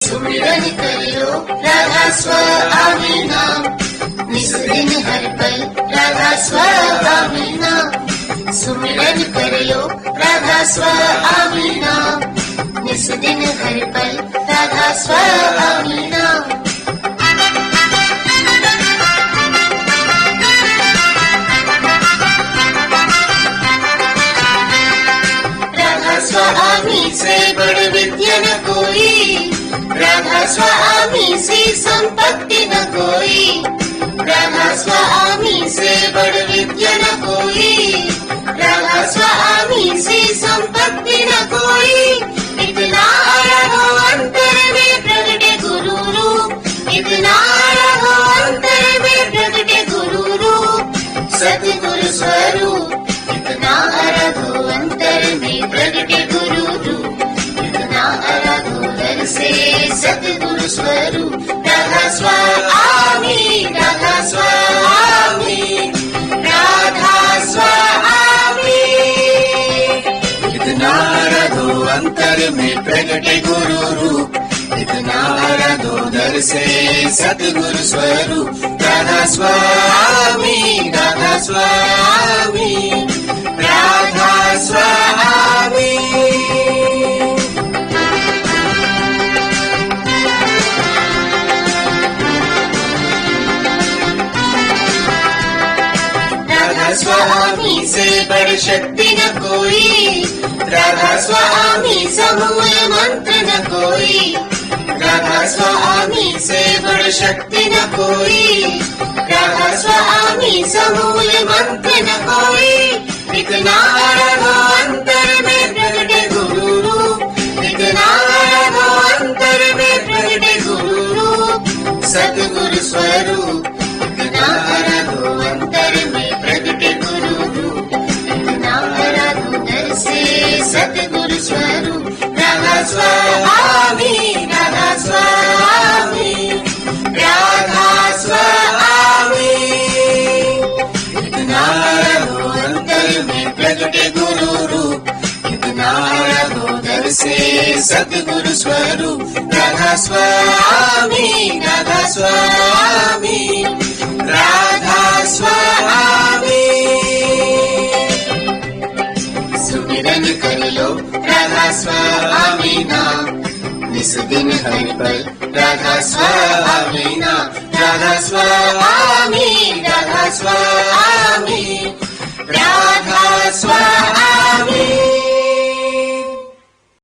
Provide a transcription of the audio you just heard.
सुमिरन करियो राधा स्वामी नाम, निस दिन हर पल राधा स्वामी नाम। सुमिरन करियो राधा स्वामी नाम, निस दिन हर पल राधा स्वामी नाम। राधा स्वामी से बड़ विद्या न कोई, राधा स्वामी से संपत्ति न कोई। राधा स्वामी से बड़ विद्या न कोई, राधा स्वामी से संपत्ति न कोई। इतना रहो अंतर में प्रगटे गुरु रूप, इतना रहो अंतर में प्रगटे गुरु रूप, सतगुरु स्वरूप। इतना रहो अंतर में प्रगटे गुरु रूप, इतना रहो दर से सतगुरु स्वरूप। राधा स्वामी, राधा स्वामी, राधा स्वामी। इतना रहो अंतर में प्रगटे गुरु रूप, इतना रहो दर से सतगुरु स्वरूप। राधा स्वामी, राधा स्वामी, राधा स्वामी। राधा स्वामी से बड़ शक्ति न कोई, राधा स्वामी समूल मंत्र न कोई। राधा स्वामी से बड़ शक्ति न कोई, राधा स्वामी समूल मंत्र न कोई। इतना रहो अंतर में प्रगटे गुरु रूप, इतना रहो अंतर में प्रगटे गुरु रूप, सतगुरु स्वरूप। इतना रहो अंतर में प्रगटे गुरु रूप, इतना रहो दर से सतगुरु स्वरूप। राधा स्वामी, राधा स्वामी, राधा स्वामी। इतना रहो अंतर में प्रगटे गुरु रूप, इतना रहो दर से सतगुरु स्वरूप। राधा स्वामी, राधा स्वामी, राधा स्वामी। सुमिरन कर लो राधा स्वामी नाम, निस दिन हर पल राधा स्वामी नाम। राधा स्वामी, राधा स्वामी, राधा स्वामी।